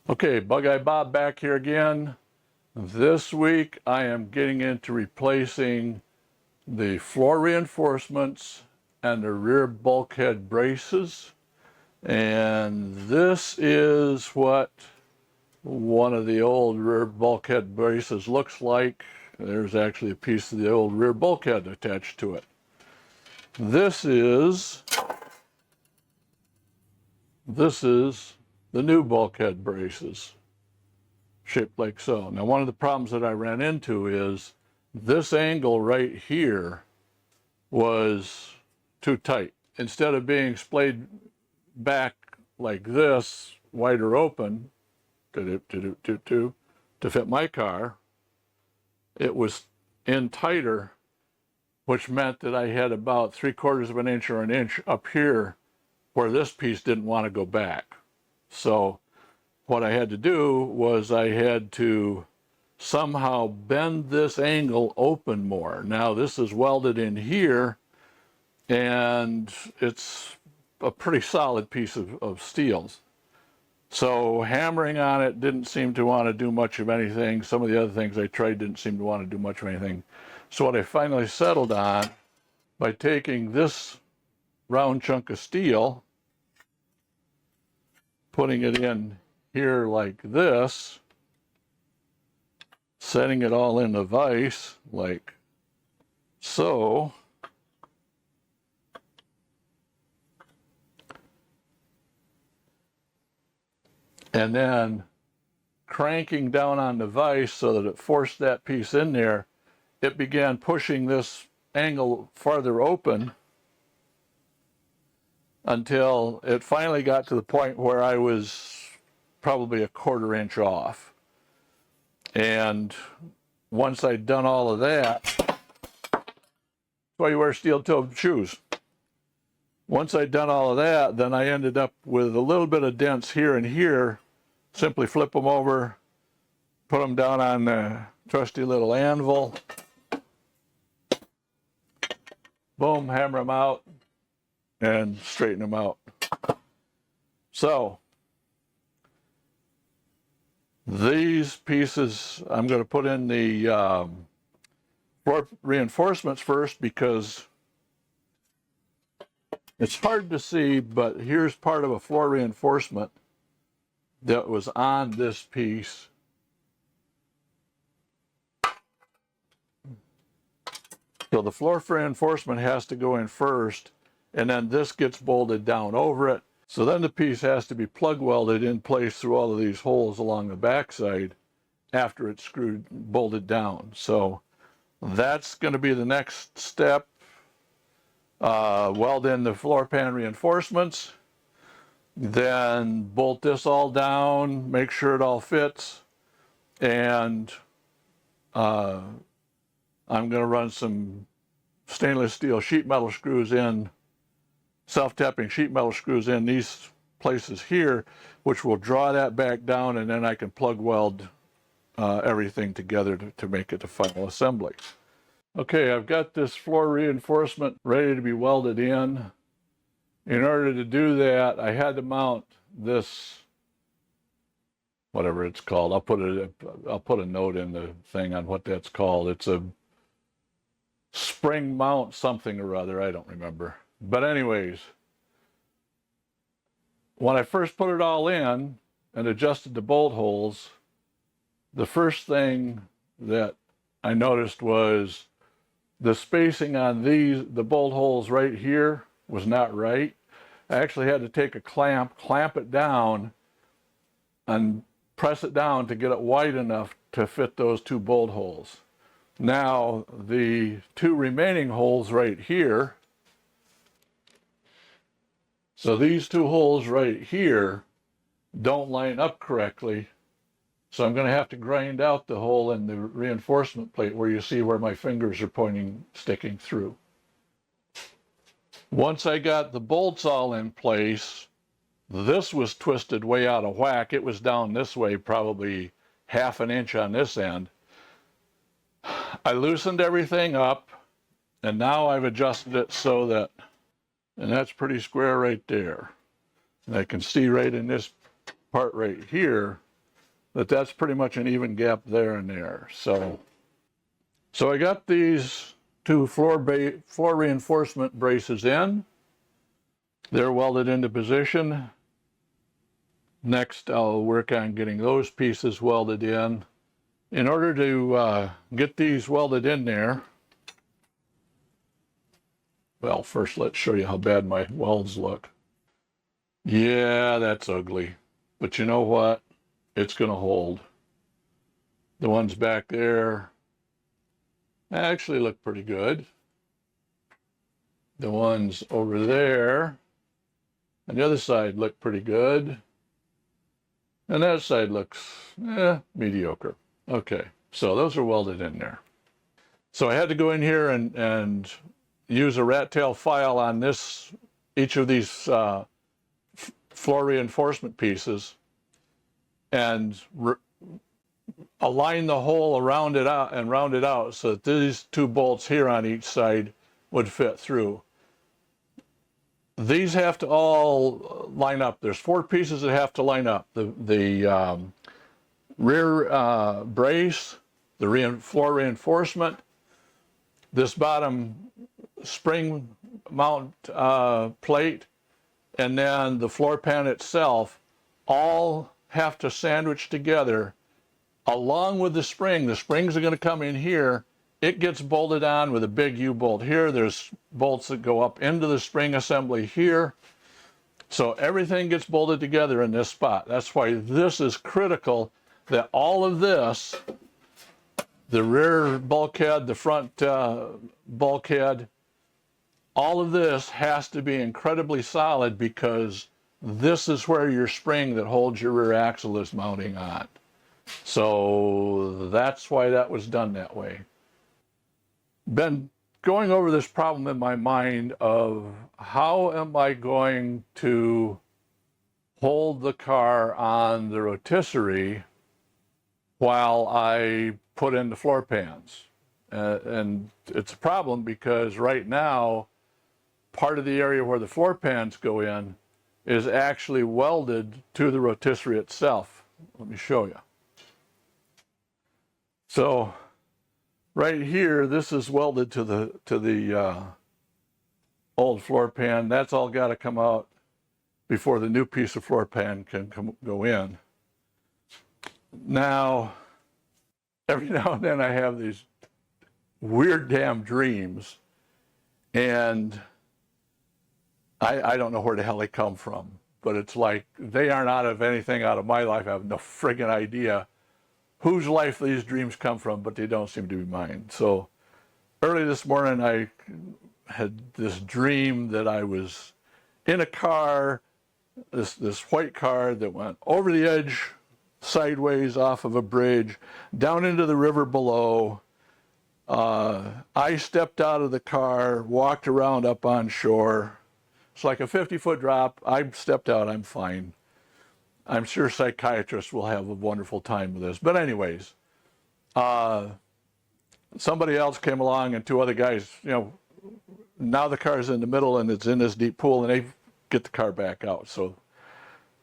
Okay, BugeyeBob back here again. This week I am getting into replacing the floor reinforcements and the rear bulkhead braces. And this is what one of the old rear bulkhead braces looks like. There's actually a piece of the old rear bulkhead attached to it. This is the new bulkhead braces, shaped like so. Now, one of the problems that I ran into is this angle right here was too tight. Instead of being splayed back like this, wider open, to fit my car, it was in tighter, which meant that I had about 3/4 of an inch or an inch up here where this piece didn't want to go back. So what I had to do was I had to somehow bend this angle open more. Now this is welded in here and it's a pretty solid piece of steel. So hammering on it didn't seem to want to do much of anything. Some of the other things I tried didn't seem to want to do much of anything. So what I finally settled on, by taking this round chunk of steel, putting it in here like this, setting it all in the vise like so, and then cranking down on the vise so that it forced that piece in there, it began pushing this angle farther open until it finally got to the point where I was probably 1/4 inch off. And once I'd done all of that, that's why you wear steel-toed shoes. Once I'd done all of that, then I ended up with a little bit of dents here and here. Simply flip them over, put them down on the trusty little anvil, boom, hammer them out, and straighten them out. So these pieces I'm going to put in the floor reinforcements first, because it's hard to see, but here's part of a floor reinforcement that was on this piece. So the floor reinforcement has to go in first, and then this gets bolted down over it. So then the piece has to be plug welded in place through all of these holes along the backside after it's bolted down. So that's going to be the next step. Weld in the floor pan reinforcements, then bolt this all down, make sure it all fits, and I'm going to run some stainless steel sheet metal screws in, self-tapping sheet metal screws in these places here, which will draw that back down, and then I can plug weld everything together to make it a final assembly. Okay, I've got this floor reinforcement ready to be welded in. In order to do that, I had to mount this, whatever it's called. I'll put a note in the thing on what that's called. It's a spring mount something or other, I don't remember. But anyways, when I first put it all in and adjusted the bolt holes, the first thing that I noticed was the spacing on the bolt holes right here was not right. I actually had to take a clamp it down, and press it down to get it wide enough to fit those two bolt holes. Now, the two remaining holes right here, so these two holes right here don't line up correctly. So I'm going to have to grind out the hole in the reinforcement plate where you see where my fingers are pointing, sticking through. Once I got the bolts all in place, this was twisted way out of whack. It was down this way, probably 1/2 inch on this end. I loosened everything up, and now I've adjusted it so that, and that's pretty square right there. And I can see right in this part right here that that's pretty much an even gap there and there. So I got these two floor reinforcement braces in. They're welded into position. Next, I'll work on getting those pieces welded in. In order to get these welded in there, well, first let's show you how bad my welds look. Yeah, that's ugly. But you know what? It's going to hold. The ones back there actually look pretty good. The ones over there on the other side look pretty good. And that side looks mediocre. Okay, so those are welded in there. So I had to go in here and use a rat tail file on each of these floor reinforcement pieces and align the hole around it out and round it out so that these two bolts here on each side would fit through. These have to all line up. There's 4 pieces that have to line up. The rear brace, the floor reinforcement, this bottom spring mount plate, and then the floor pan itself all have to sandwich together along with the spring. The springs are going to come in here. It gets bolted on with a big U-bolt here. There's bolts that go up into the spring assembly here. So everything gets bolted together in this spot. That's why this is critical, that all of this, the rear bulkhead, the front bulkhead, all of this has to be incredibly solid, because this is where your spring that holds your rear axle is mounting on. So that's why that was done that way. Been going over this problem in my mind of how am I going to hold the car on the rotisserie while I put in the floor pans. And it's a problem because right now, part of the area where the floor pans go in is actually welded to the rotisserie itself. Let me show you. So right here, this is welded to the old floor pan. That's all got to come out before the new piece of floor pan can go in. Now, every now and then I have these weird damn dreams, and I don't know where the hell they come from, but it's like they aren't out of anything out of my life. I have no friggin' idea whose life these dreams come from, but they don't seem to be mine. So early this morning, I had this dream that I was in a car, this white car that went over the edge sideways off of a bridge down into the river below. I stepped out of the car, walked around up on shore. It's like a 50-foot drop. I stepped out, I'm fine. I'm sure psychiatrists will have a wonderful time with this. But anyways, somebody else came along and 2 other guys, now the car's in the middle and it's in this deep pool, and they get the car back out. So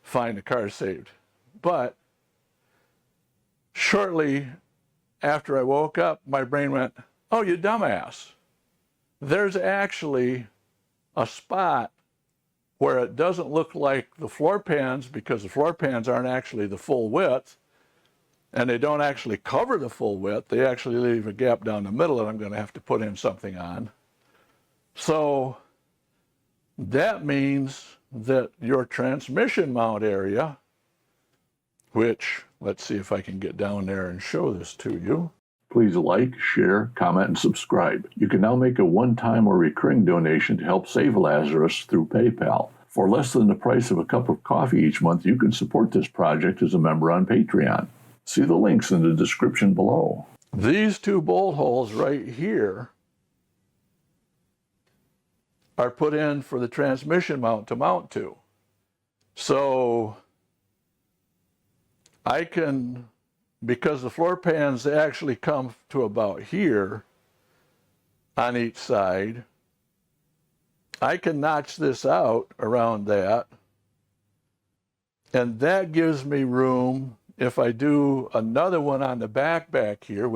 fine, the car's saved. But shortly after I woke up, my brain went, oh, you dumbass. There's actually a spot where it doesn't look like the floor pans, because the floor pans aren't actually the full width, and they don't actually cover the full width. They actually leave a gap down the middle that I'm going to have to put in something on. So that means that your transmission mount area, which, let's see if I can get down there and show this to you. Please like, share, comment, and subscribe. You can now make a one-time or recurring donation to help save Lazarus through PayPal. For less than the price of a cup of coffee each month, you can support this project as a member on Patreon. See the links in the description below. These 2 bolt holes right here are put in for the transmission mount to mount to. So I can, because the floor pans actually come to about here on each side, I can notch this out around that, and that gives me room if I do another one on the back here,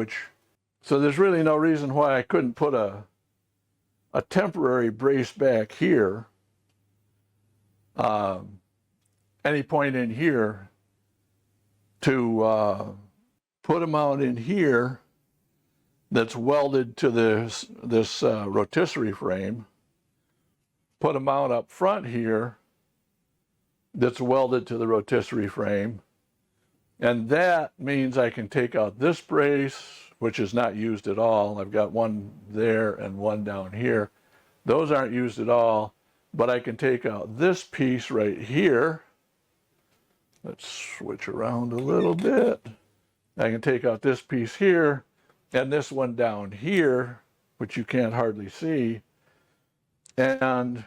so there's really no reason why I couldn't put a temporary brace back here, any point in here, to put a mount in here that's welded to this rotisserie frame, put a mount up front here that's welded to the rotisserie frame, and that means I can take out this brace, which is not used at all. I've got one there and one down here. Those aren't used at all, but I can take out this piece right here. Let's switch around a little bit. I can take out this piece here and this one down here, which you can't hardly see. And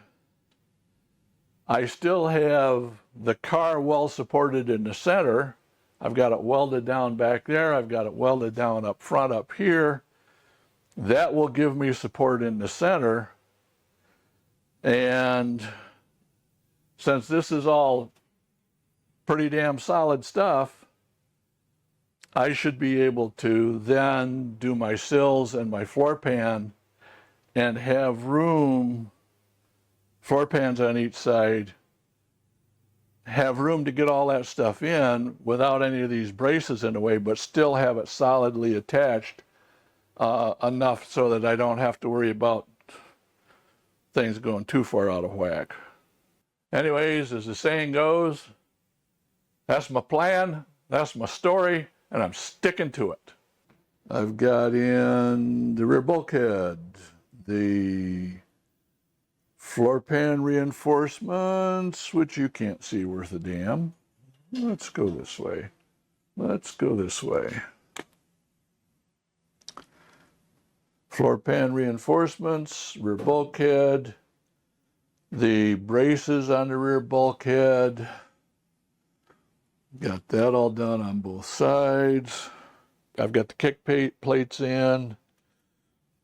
I still have the car well supported in the center. I've got it welded down back there. I've got it welded down up front up here. That will give me support in the center. And since this is all pretty damn solid stuff, I should be able to then do my sills and my floor pan and have room, floor pans on each side, have room to get all that stuff in without any of these braces in the way, but still have it solidly attached enough so that I don't have to worry about things going too far out of whack. Anyways, as the saying goes, that's my plan, that's my story, and I'm sticking to it. I've got in the rear bulkhead, the floor pan reinforcements, which you can't see worth a damn. Let's go this way. Let's go this way. Floor pan reinforcements, rear bulkhead, the braces on the rear bulkhead. Got that all done on both sides. I've got the kick plates in.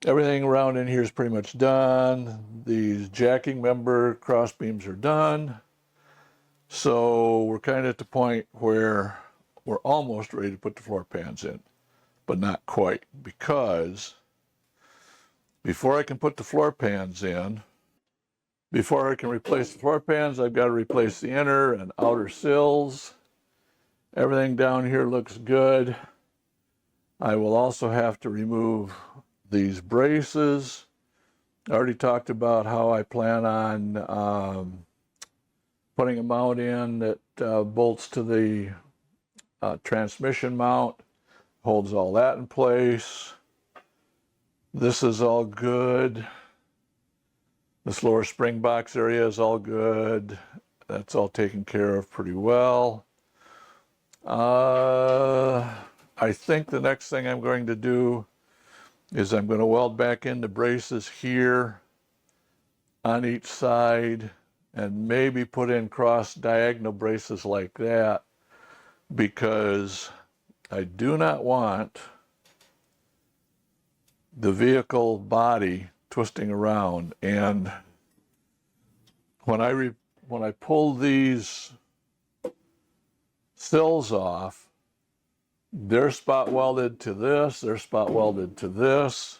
Everything around in here is pretty much done. These jacking member cross beams are done. So we're kind of at the point where we're almost ready to put the floor pans in, but not quite, because before I can put the floor pans in, before I can replace the floor pans, I've got to replace the inner and outer sills. Everything down here looks good. I will also have to remove these braces. I already talked about how I plan on putting a mount in that bolts to the transmission mount, holds all that in place. This is all good. This lower spring box area is all good. That's all taken care of pretty well. I think the next thing I'm going to do is I'm going to weld back in the braces here on each side and maybe put in cross diagonal braces like that, because I do not want the vehicle body twisting around. And when I pull these sills off, they're spot welded to this, they're spot welded to this.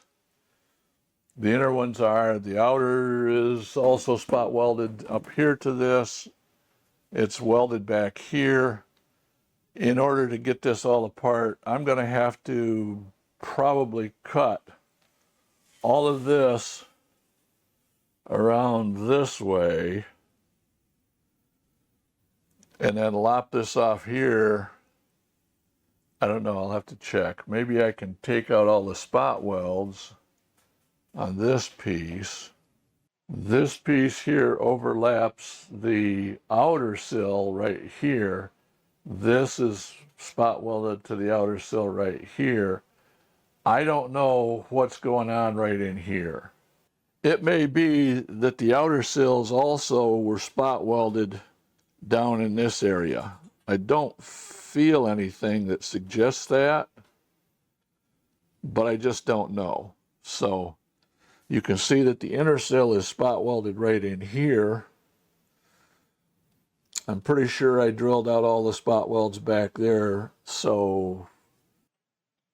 The inner ones are, the outer is also spot welded up here to this. It's welded back here. In order to get this all apart, I'm going to have to probably cut all of this around this way and then lop this off here. I don't know, I'll have to check. Maybe I can take out all the spot welds on this piece. This piece here overlaps the outer sill right here. This is spot welded to the outer sill right here. I don't know what's going on right in here. It may be that the outer sills also were spot welded down in this area. I don't feel anything that suggests that, but I just don't know. So you can see that the inner sill is spot welded right in here. I'm pretty sure I drilled out all the spot welds back there. So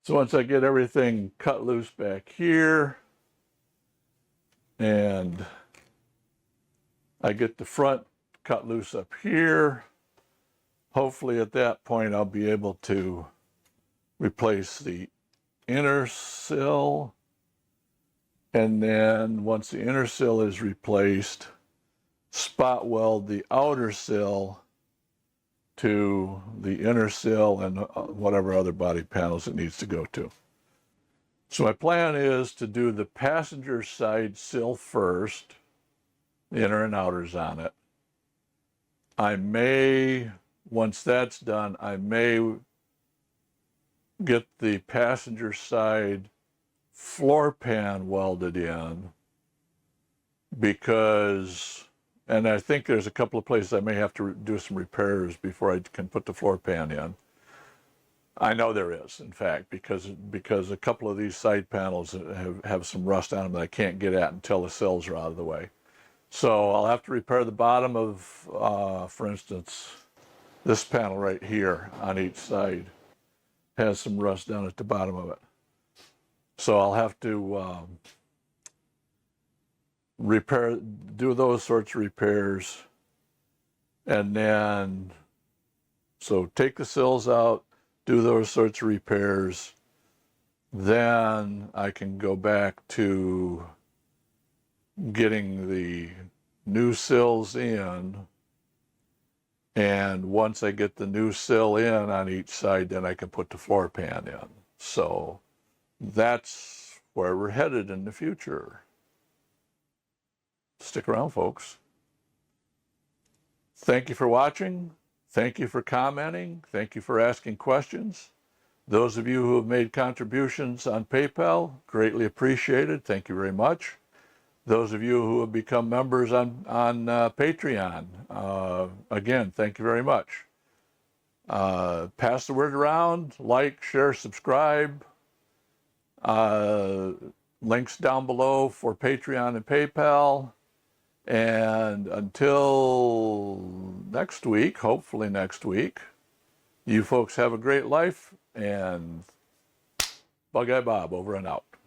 once I get everything cut loose back here, and I get the front cut loose up here, hopefully at that point I'll be able to replace the inner sill. And then once the inner sill is replaced, spot weld the outer sill to the inner sill and whatever other body panels it needs to go to. So my plan is to do the passenger side sill first, the inner and outers on it. I may, once that's done, I may get the passenger side floor pan welded in, because, and I think there's a couple of places I may have to do some repairs before I can put the floor pan in. I know there is, in fact, because a couple of these side panels have some rust on them that I can't get at until the sills are out of the way. So I'll have to repair the bottom of, for instance, this panel right here on each side has some rust down at the bottom of it. So I'll have to do those sorts of repairs, and then, so take the sills out, do those sorts of repairs, then I can go back to getting the new sills in, and once I get the new sill in on each side, then I can put the floor pan in. So that's where we're headed in the future. Stick around, folks. Thank you for watching. Thank you for commenting. Thank you for asking questions. Those of you who have made contributions on PayPal, greatly appreciated. Thank you very much. Those of you who have become members on Patreon, again, thank you very much. Pass the word around, like, share, subscribe. Links down below for Patreon and PayPal. And until next week, hopefully next week, you folks have a great life, and BugeyeBob over and out.